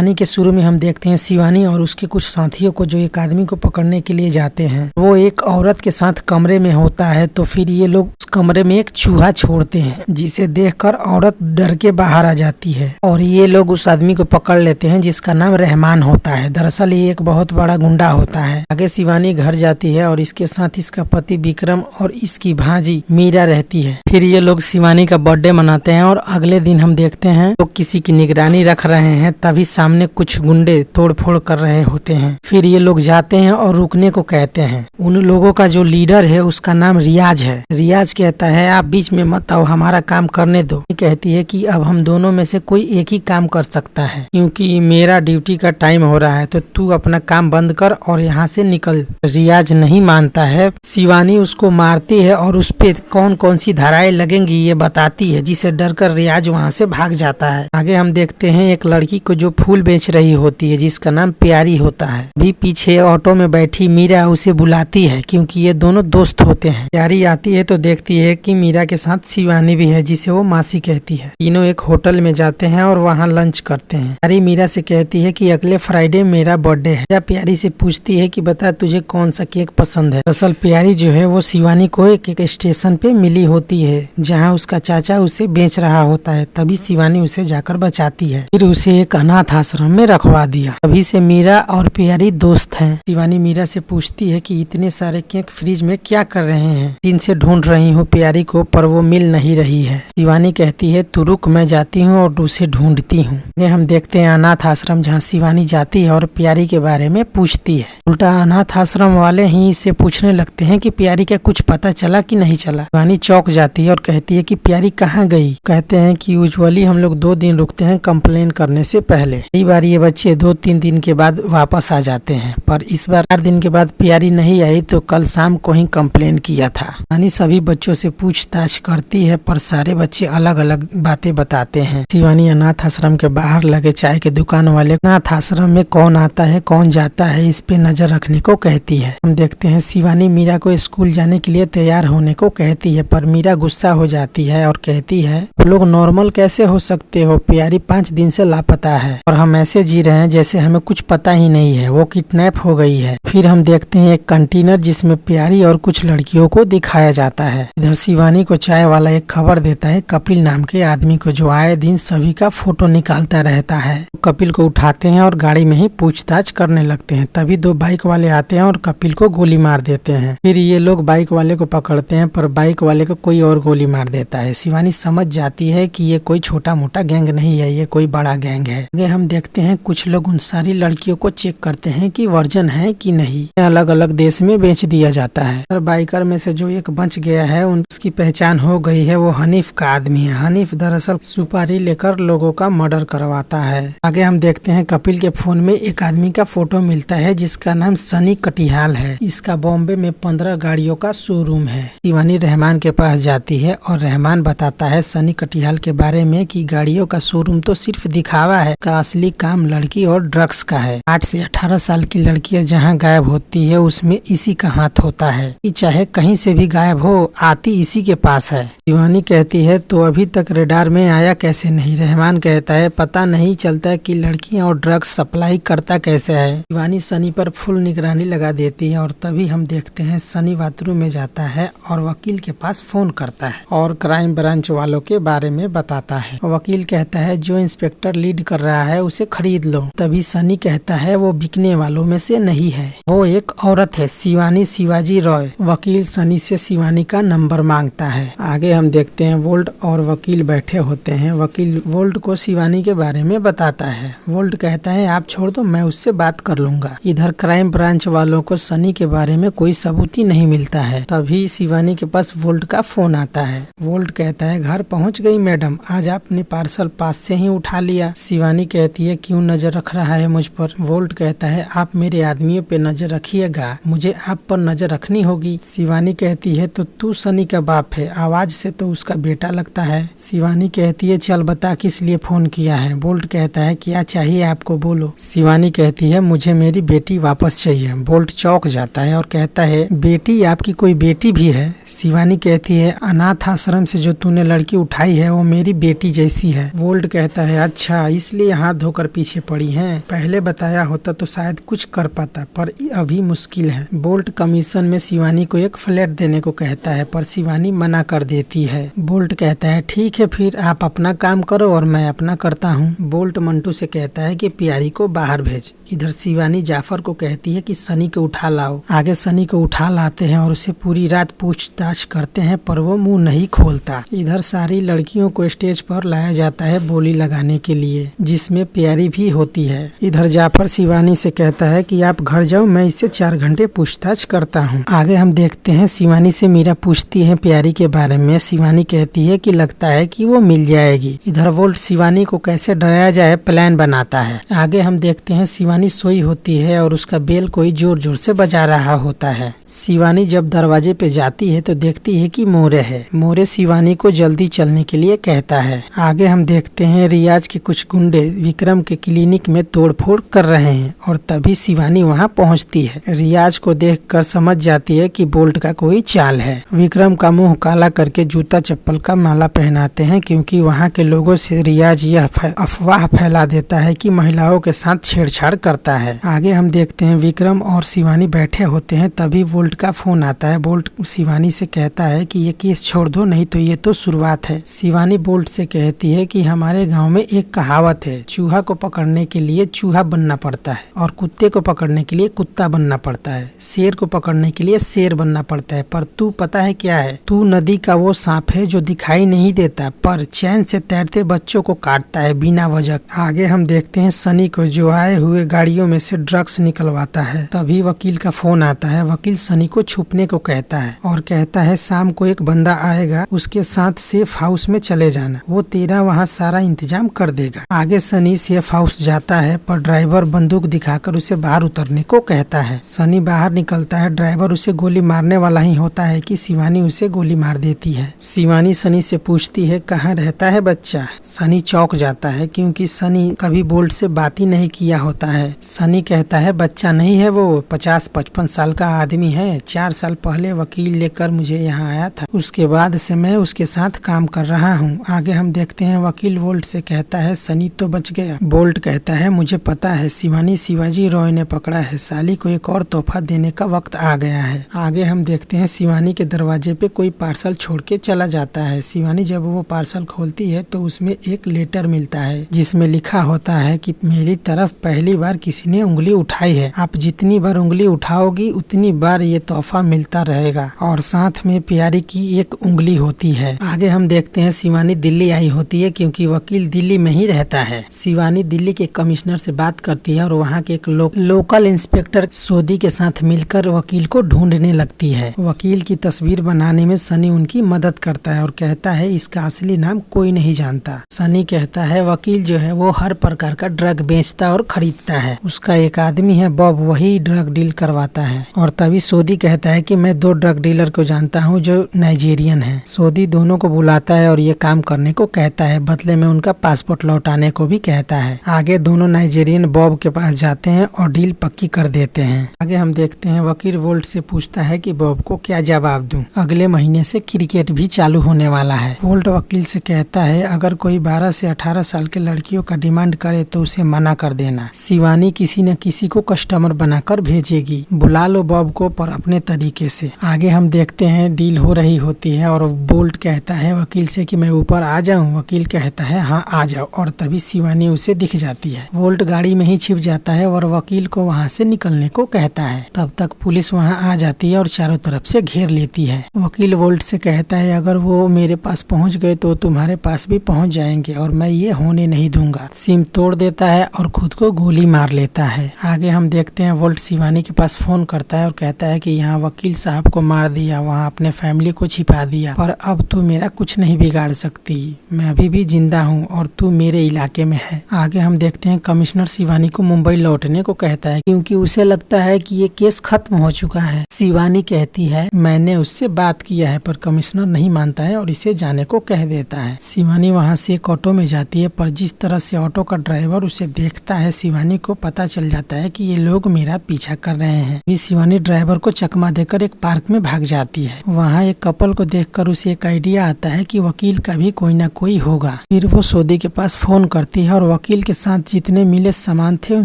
कहानी के शुरू में हम देखते हैं शिवानी और उसके कुछ साथियों को जो एक आदमी को पकड़ने के लिए जाते हैं। वो एक औरत के साथ कमरे में होता है तो फिर ये लोग उस कमरे में एक चूहा छोड़ते हैं, जिसे देखकर औरत डर के बाहर आ जाती है और ये लोग उस आदमी को पकड़ लेते हैं जिसका नाम रहमान होता है। दरअसल ये एक बहुत बड़ा गुंडा होता है। आगे शिवानी घर जाती है और इसके साथ इसका पति विक्रम और इसकी भांजी मीरा रहती है। फिर ये लोग शिवानी का बर्थडे मनाते हैं और अगले दिन हम देखते हैं तो किसी की निगरानी रख रहे हैं, तभी सामने कुछ गुंडे तोड़फोड़ कर रहे होते हैं। फिर ये लोग जाते हैं और रुकने को कहते हैं। उन लोगों का जो लीडर है उसका नाम रियाज है। रियाज कहता है आप बीच में मत आओ, हमारा काम करने दो। कहती है कि अब हम दोनों में से कोई एक ही काम कर सकता है, क्योंकि मेरा ड्यूटी का टाइम हो रहा है, तो तू अपना काम बंद कर और यहाँ से निकल। रियाज नहीं मानता है। शिवानी उसको मारती है और उस पे कौन कौन सी धाराएं लगेंगी ये बताती है, जिसे डर कर रियाज वहाँ से भाग जाता है। आगे हम देखते हैं एक लड़की को जो फूल बेच रही होती है, जिसका नाम प्यारी होता है। भी पीछे ऑटो में बैठी मीरा उसे बुलाती है, क्योंकि ये दोनों दोस्त होते हैं। प्यारी आती है तो देखती है कि मीरा के साथ शिवानी भी है, जिसे वो मासी कहती है। तीनों एक होटल में जाते हैं और वहाँ लंच करते हैं। प्यारी मीरा से कहती है कि अगले फ्राइडे मेरा बर्थडे है। मीरा प्यारी से पूछती है कि बता तुझे कौन सा केक पसंद है। दरअसल प्यारी जो है वो शिवानी को एक स्टेशन पे मिली होती है, जहाँ उसका चाचा उसे बेच रहा होता है। तभी शिवानी उसे जाकर बचाती है, फिर उसे एक अनाथ आश्रम में रखवा दिया। तभी से मीरा और प्यारी दोस्त हैं। शिवानी मीरा से पूछती है कि इतने सारे केक फ्रिज में क्या कर रहे हैं। दिन से ढूंढ रही हूँ प्यारी को, पर वो मिल नहीं रही है। शिवानी कहती है तू रुक, मैं जाती हूँ और उसे ढूंढती हूँ। हम देखते हैं अनाथ आश्रम, जहाँ शिवानी जाती है और प्यारी के बारे में पूछती है। उल्टा अनाथ आश्रम वाले ही इससे पूछने लगते हैं कि प्यारी का कुछ पता चला कि नहीं चला। शिवानी चौंक जाती है और कहती है कि प्यारी कहाँ गई। कहते हैं कि यूजुअली हम लोग 2 दिन रुकते हैं कंप्लेन करने से पहले। कई बार ये बच्चे 2-3 दिन के बाद वापस आ जाते हैं, पर इस बार 4 दिन के बाद प्यारी नहीं आई तो कल शाम को ही कंप्लेन किया था। शिवानी सभी बच्चों से पूछताछ करती है, पर सारे बच्चे अलग अलग बातें बताते हैं। शिवानी अनाथ आश्रम के बाहर लगे चाय के दुकान वाले अनाथ आश्रम में कौन आता है कौन जाता है इस पे नजर रखने को कहती है। हम देखते हैं शिवानी मीरा को स्कूल जाने के लिए तैयार होने को कहती है, पर मीरा गुस्सा हो जाती है और कहती है लोग नॉर्मल कैसे हो सकते हो, प्यारी 5 दिन से लापता है और हम ऐसे जी रहे हैं जैसे हमें कुछ पता ही नहीं है, वो किडनैप हो गई है। फिर हम देखते हैं एक कंटेनर जिसमें प्यारी और कुछ लड़कियों को दिखाया जाता है। इधर शिवानी को चाय वाला एक खबर देता है कपिल नाम के आदमी को, जो आए दिन सभी का फोटो निकालता रहता है। कपिल को उठाते हैं और गाड़ी में ही पूछताछ करने लगते हैं। तभी 2 बाइक वाले आते हैं और कपिल को गोली मार देते हैं। फिर ये लोग बाइक वाले को पकड़ते हैं, पर बाइक वाले को कोई और गोली मार देता है। शिवानी समझ जाती है कि ये कोई छोटा मोटा गैंग नहीं है, ये कोई बड़ा गैंग है। आगे हम देखते हैं कुछ लोग उन सारी लड़कियों को चेक करते हैं कि वर्जन है कि नहीं। अलग अलग देश में बेच दिया जाता है। बाइकर में से जो एक बच गया है उसकी पहचान हो गई है, वो हनीफ का आदमी है। हनीफ दरअसल सुपारी लेकर लोगों का मर्डर करवाता है। आगे हम देखते हैं कपिल के फोन में एक आदमी का फोटो मिलता है जिसका नाम सनी कटिहाल है। इसका बॉम्बे में 15 गाड़ियों का शोरूम है। शिवानी रहमान के पास जाती है और रहमान बताता है सनी कटिहाल के बारे में कि गाड़ियों का शोरूम तो सिर्फ दिखावा है, का असली काम लड़की और ड्रग्स का है। 8 से 18 साल की लड़कियां जहां गायब होती है उसमें इसी का हाथ होता है, कि चाहे कहीं से भी गायब हो आती इसी के पास है। शिवानी कहती है तो अभी तक रेडार में आया कैसे नहीं। रहमान कहता है पता नहीं चलता कि लड़कियां और ड्रग्स सप्लाई करता कैसे है। शिवानी सनी पर फुल निगरानी लगा देती है और तभी हम देखते हैं सनी बाथरूम में जाता है और वकील के पास फोन करता है और क्राइम ब्रांच वालों के बारे में बताता है। वकील कहता है जो इंस्पेक्टर लीड कर रहा है उसे खरीद लो। तभी सनी कहता है वो बिकने वालों में से नहीं है, वो एक औरत है, शिवानी शिवाजी रॉय। वकील सनी से शिवानी का नंबर मांगता है। आगे हम देखते हैं वोल्ट और वकील बैठे होते हैं। वकील वोल्ट को शिवानी के बारे में बताता है। वोल्ट कहता है आप छोड़ दो, मैं उससे बात कर लूंगा। इधर क्राइम ब्रांच वालों को सनी के बारे में कोई सबूत ही नहीं मिलता है। तभी शिवानी के पास वोल्ट का फोन आता है। वोल्ट कहता है घर पहुंच गई मैडम, आज आपने पार्सल पास से ही उठा लिया। शिवानी कहती है क्यों नजर रख रहा है मुझ पर। वोल्ट कहता है आप मेरे आदमियों पे नजर रखिएगा, मुझे आप पर नजर रखनी होगी। शिवानी कहती है तो तू सनी सनी का बाप है, आवाज से तो उसका बेटा लगता है। शिवानी कहती है चल बता किस लिए फोन किया है। बोल्ट कहता है क्या चाहिए आपको बोलो। शिवानी कहती है मुझे मेरी बेटी वापस चाहिए। बोल्ट चौंक जाता है और कहता है बेटी, आपकी कोई बेटी भी है? शिवानी कहती है अनाथ आश्रम से जो तूने लड़की उठाई है वो मेरी बेटी जैसी है। बोल्ट कहता है अच्छा इसलिए हाथ धोकर पीछे पड़ी हैं, पहले बताया होता तो शायद कुछ कर पाता, पर अभी मुश्किल है। बोल्ट कमीशन में शिवानी को एक फ्लैट देने को कहता है पर शिवानी मना कर देती है। बोल्ट कहता है ठीक है फिर आप अपना काम करो और मैं अपना करता हूँ। बोल्ट मंटू से कहता है कि प्यारी को बाहर भेज। इधर शिवानी जाफर को कहती है कि सनी को उठा लाओ। आगे सनी को उठा लाते हैं और उसे पूरी रात पूछताछ करते हैं पर वो मुंह नहीं खोलता। इधर सारी लड़कियों को स्टेज पर लाया जाता है बोली लगाने के लिए, जिसमें प्यारी भी होती है। इधर जाफर शिवानी से कहता है कि आप घर जाओ, मैं इससे 4 घंटे पूछताछ करता हूँ। आगे हम देखते हैं शिवानी से मीरा पूछती है प्यारी के बारे में। शिवानी कहती है कि लगता है कि वो मिल जाएगी। इधर वोल्ट शिवानी को कैसे डराया जाए प्लान बनाता है। आगे हम देखते हैं शिवानी सोई होती है और उसका बेल कोई जोर जोर से बजा रहा होता है। शिवानी जब दरवाजे पे जाती है तो देखती है कि मोरे है। मोरे शिवानी को जल्दी चलने के लिए कहता है। आगे हम देखते हैं रियाज के कुछ गुंडे विक्रम के क्लिनिक में तोड़फोड़ कर रहे हैं और तभी शिवानी वहां पहुंचती है। रियाज को देखकर समझ जाती है कि बोल्ट का कोई चाल है। विक्रम का मुंह काला करके जूता चप्पल का माला पहनाते हैं क्योंकि वहां के लोगों से रियाज यह अफवाह फैला देता है कि महिलाओं के साथ छेड़छाड़ करता है। आगे हम देखते हैं विक्रम और शिवानी बैठे होते हैं, तभी बोल्ट का फोन आता है। बोल्ट शिवानी से कहता है कि ये केस छोड़ दो, नहीं तो ये तो शुरुआत है। शिवानी बोल्ट से कहती है कि हमारे गांव में एक कहावत है, चूहा को पकड़ने के लिए चूहा बनना पड़ता है और कुत्ते को पकड़ने के लिए कुत्ता बनना पड़ता है, शेर को पकड़ने के लिए शेर बनना पड़ता है, पर तू पता है क्या है? तू नदी का वो सांप है जो दिखाई नहीं देता पर चैन से तैरते बच्चों को काटता है बिना वजह। आगे हम देखते हैं सनी को जो आए हुए गाड़ियों में से ड्रग्स निकलवाता है। तभी वकील का फोन आता है। वकील सनी को छुपने को कहता है और कहता है शाम को एक बंदा आएगा, उसके साथ सेफ हाउस में चले जाना, वो तेरा वहाँ सारा इंतजाम कर देगा। आगे सनी सेफ हाउस जाता है पर ड्राइवर बंदूक दिखाकर उसे बाहर उतरने को कहता है। सनी बाहर निकलता है, ड्राइवर उसे गोली मारने वाला ही होता है कि शिवानी उसे गोली मार देती है। शिवानी सनी से पूछती है कहाँ रहता है बच्चा। सनी चौंक जाता है क्योंकि सनी कभी बोल्ट से बात ही नहीं किया होता है। सनी कहता है बच्चा नहीं है, वो 50-55 साल का आदमी है। 4 साल पहले वकील लेकर मुझे यहाँ आया था, उसके बाद से मैं उसके साथ काम कर रहा हूँ। आगे हम देखते हैं वकील बोल्ट से कहता है सनी तो बच गया। बोल्ट कहता है मुझे पता है, शिवानी शिवाजी रॉय ने पकड़ा है, साली को एक और तोहफा देने का वक्त आ गया है। आगे हम देखते हैं शिवानी के दरवाजे पे कोई पार्सल छोड़ के चला जाता है। शिवानी जब वो पार्सल खोलती है तो उसमें एक लेटर मिलता है जिसमें लिखा होता है कि मेरी तरफ पहली बार किसी ने उंगली उठाई है, आप जितनी बार उंगली उठाओगी उतनी बार ये तोहफा मिलता रहेगा और साथ में प्यारी की एक उंगली होती है। आगे हम देखते हैं शिवानी दिल्ली आई होती है क्योंकि वकील दिल्ली में ही रहता है। शिवानी दिल्ली के कमिश्नर से बात करती है और वहाँ के एक लोकल इंस्पेक्टर सोदी के साथ मिलकर वकील को ढूंढने लगती है। वकील की तस्वीर बनाने में सनी उनकी मदद करता है और कहता है इसका असली नाम कोई नहीं जानता। सनी कहता है वकील जो है वो हर प्रकार का ड्रग बेचता और खरीदता है, उसका एक आदमी है बॉब, वही ड्रग डील करवाता है। और तभी सोदी कहता है कि मैं 2 ड्रग डीलर को जानता हूँ जो नाइजीरियन है। सोदी दोनों को बुलाता है और ये काम करने को कहता है, बदले में उनका पासपोर्ट लौटाने को भी कहता है। आगे दोनों नाइजीरियन बॉब के पास जाते हैं और डील पक्की कर देते हैं। आगे हम देखते हैं वकील वोल्ट से पूछता है कि बॉब को क्या जवाब दूं, अगले महीने से क्रिकेट भी चालू होने वाला है। वोल्ट वकील से कहता है अगर कोई 12 से 18 साल के लड़कियों का डिमांड करे तो उसे मना कर देना, शिवानी किसी न किसी को कस्टमर बनाकर भेजेगी, बुला लो बॉब को पर अपने तरीके से। आगे हम देखते हैं डील हो रही होती है और बोल्ट कहता है वकील से कि मैं ऊपर आ जाऊं। वकील कहता है हाँ आ जाओ और तभी शिवानी उसे दिख जाती है। वोल्ट गाड़ी में ही छिप जाता है और वकील को वहाँ से निकलने को कहता है। तब तक पुलिस वहाँ आ जाती है और चारों तरफ से घेर लेती है। वकील वोल्ट से कहता है अगर वो मेरे पास पहुँच गए तो तुम्हारे पास भी पहुँच जाएंगे और मैं ये होने नहीं दूंगा। सिम तोड़ देता है और खुद को गोली मार लेता है। आगे हम देखते हैं वोल्ट शिवानी के पास फोन करता है और कहता है कि यहाँ वकील साहब को मार दिया, वहाँ अपने फैमिली को छिपा दिया, पर अब तू मेरा कुछ नहीं बिगाड़ सकती, मैं अभी भी जिंदा हूँ और तू मेरे इलाके में है। आगे हम देखते हैं कमिश्नर शिवानी को मुंबई लौटने को कहता है क्योंकि उसे लगता है कि ये केस खत्म हो चुका है। शिवानी कहती है मैंने उससे बात किया है, पर कमिश्नर नहीं मानता है और इसे जाने को कह देता है। शिवानी वहाँ से एक ऑटो में जाती है, पर जिस तरह से ऑटो का ड्राइवर उसे देखता है, शिवानी को पता चल जाता है कि ये लोग मेरा पीछा कर रहे हैं। भी शिवानी ड्राइवर को चकमा देकर एक पार्क में भाग जाती है। वहाँ एक कपल को देखकर उसे एक आइडिया आता है कि वकील का भी कोई ना कोई होगा। फिर वो सऊदी के पास फोन करती है और वकील के साथ जितने मिले सामान थे उन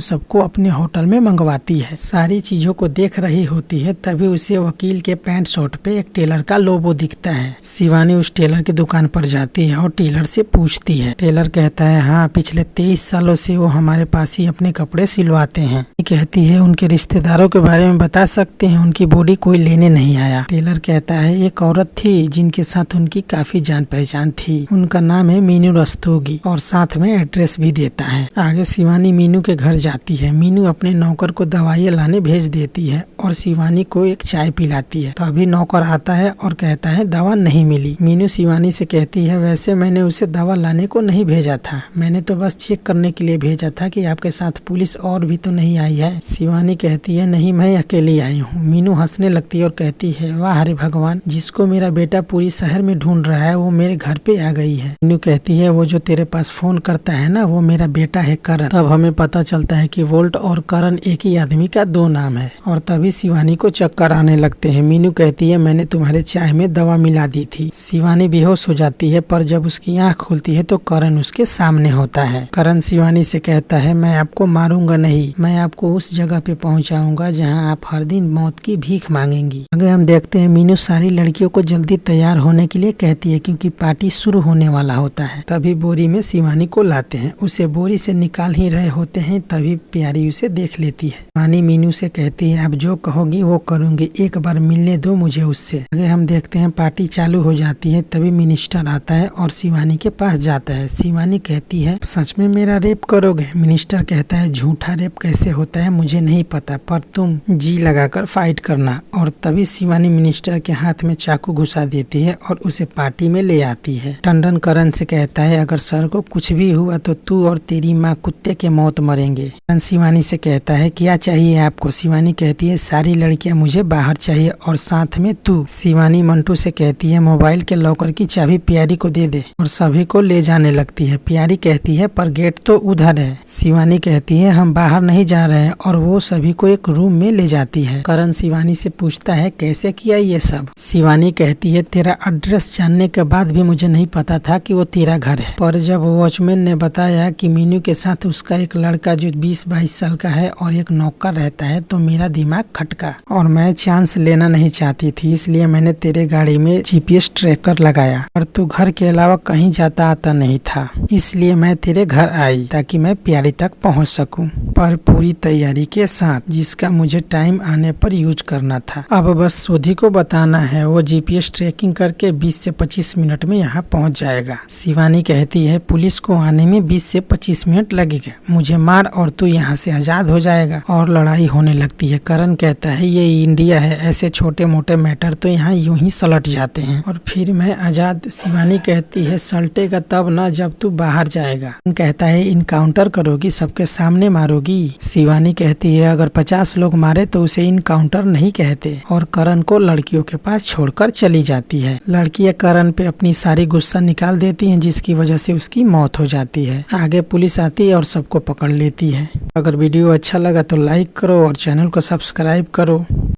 सबको अपने होटल में मंगवाती है। सारी चीजों को देख रही होती है, तभी उसे वकील के पैंट शर्ट पे एक टेलर का लोगो दिखता है। शिवानी उस टेलर की दुकान पर जाती है और टेलर से पूछती है। टेलर कहता है, हाँ, पिछले 23 सालों से वो हमारे पास ही अपने कपड़े सिलवाते हैं। कहती है, उनके रिश्तेदारों के बारे में बता सकते हैं, उनकी बॉडी कोई लेने नहीं आया। टेलर कहता है, एक औरत थी जिनके साथ उनकी काफी जान पहचान थी, उनका नाम है मीनू रस्तोगी, और साथ में एड्रेस भी देता है। आगे शिवानी मीनू के घर जाती है। मीनू अपने नौकर को दवाइयाँ लाने भेज देती है और शिवानी को एक चाय पिलाती है। तभी नौकर आता है और कहता है दवा नहीं मिली। मीनू शिवानी से कहती है, वैसे मैंने उसे दवा लाने को नहीं भेजा था, मैंने तो बस चेक करने के लिए भेजा था कि आपके साथ पुलिस और भी तो नहीं आई है। शिवानी कहती है, नहीं, मैं अकेली आई हूँ। मीनू हंसने लगती है और कहती है, वाह हरे भगवान, जिसको मेरा बेटा पूरी शहर में ढूंढ रहा है वो मेरे घर पे आ गई है। मीनू कहती है, वो जो तेरे पास फोन करता है ना, वो मेरा बेटा है करण। तब हमें पता चलता है कि वोल्ट और करण एक ही आदमी का 2 नाम है। और तभी शिवानी को चक्कर आने लगते हैं। मीनू कहती है, मैंने तुम्हारे चाय में दवा मिला दी थी। शिवानी बेहोश हो जाती है, पर जब उसकी आंख खुलती है तो करण उसके सामने होता है। करण शिवानी से कहता है, मैं आपको मारूंगा नहीं, मैं आपको उस जगह पे पहुंचाऊंगा जहां आप हर दिन मौत की भीख मांगेंगी। आगे हम देखते हैं मीनू सारी लड़कियों को जल्दी तैयार होने के लिए कहती है, क्योंकि पार्टी शुरू होने वाला होता है। तभी बोरी में शिवानी को लाते हैं। उसे बोरी से निकाल ही रहे होते हैं, तभी प्यारी उसे देख लेती है। शिवानी मीनू से कहती है, आप जो कहोगी वो करूंगी, एक बार मिलने दो मुझे उससे। आगे हम देखते हैं पार्टी चालू हो जाती है। तभी मिनिस्टर आता है और शिवानी के पास जाता है। शिवानी कहती है, सच में मेरा रेप करोगे? मिनिस्टर कहता है, झूठा रेप कैसे होता है मुझे नहीं पता, पर तुम जी लगाकर फाइट करना। और तभी शिवानी मिनिस्टर के हाथ में चाकू घुसा देती है और उसे पार्टी में ले आती है। टंडन करण से कहता है, अगर सर को कुछ भी हुआ तो तू और तेरी माँ कुत्ते के मौत मरेंगे। करण शिवानी से कहता है, क्या चाहिए आपको? शिवानी कहती है, सारी लड़कियां मुझे बाहर चाहिए और साथ में तू। शिवानी मंटू से कहती है, मोबाइल के लॉकर की चाबी प्यारी को दे दे, और सभी को ले जाने लगती है। प्यारी कहती है, पर गेट तो उधर है। शिवानी कहती है, हम बाहर नहीं जा रहे हैं, और वो सभी को एक रूम में ले जाती है। करण शिवानी से पूछता है, कैसे किया ये सब? शिवानी कहती है, तेरा एड्रेस जानने के बाद भी मुझे नहीं पता था कि वो तेरा घर है, पर जब वॉचमैन ने बताया कि मीनू के साथ उसका एक लड़का जो 20-22 साल का है और एक नौकर रहता है, तो मेरा दिमाग खटका और मैं चांस लेना नहीं चाहती थी, इसलिए मैंने तेरे गाड़ी में GPS ट्रैकर लगाया। पर तू घर के अलावा कहीं जाता आता नहीं था, इसलिए मैं तेरे घर आई ताकि मैं प्यारी तक पहुंच सकूं, पर पूरी तैयारी के साथ, जिसका मुझे टाइम आने पर यूज करना था। अब बस सोधी को बताना है, वो GPS ट्रैकिंग करके 20 से 25 मिनट में यहाँ पहुँच जाएगा। शिवानी कहती है, पुलिस को आने में 20 से 25 मिनट लगेगा, मुझे मार और तू यहाँ से आजाद हो जाएगा। और लड़ाई होने लगती है। करण कहता है, ये इंडिया है, ऐसे छोटे मोटे मैटर तो यहाँ यूं ही सलट जाते हैं और फिर मैं आजाद। शिवानी कहती है, सलटेगा तब ना जब तू बाहर जाएगा। कहता है, इनकाउंटर करोगी, सबके सामने मारोगी? शिवानी कहती है, अगर 50 लोग मारे तो उसे इनकाउंटर नहीं कहते, और करण को लड़कियों के पास छोड़कर चली जाती है। लड़कियां करण पे अपनी सारी गुस्सा निकाल देती हैं, जिसकी वजह से उसकी मौत हो जाती है। आगे पुलिस आती है और सबको पकड़ लेती है। अगर वीडियो अच्छा लगा तो लाइक करो और चैनल को सब्सक्राइब करो।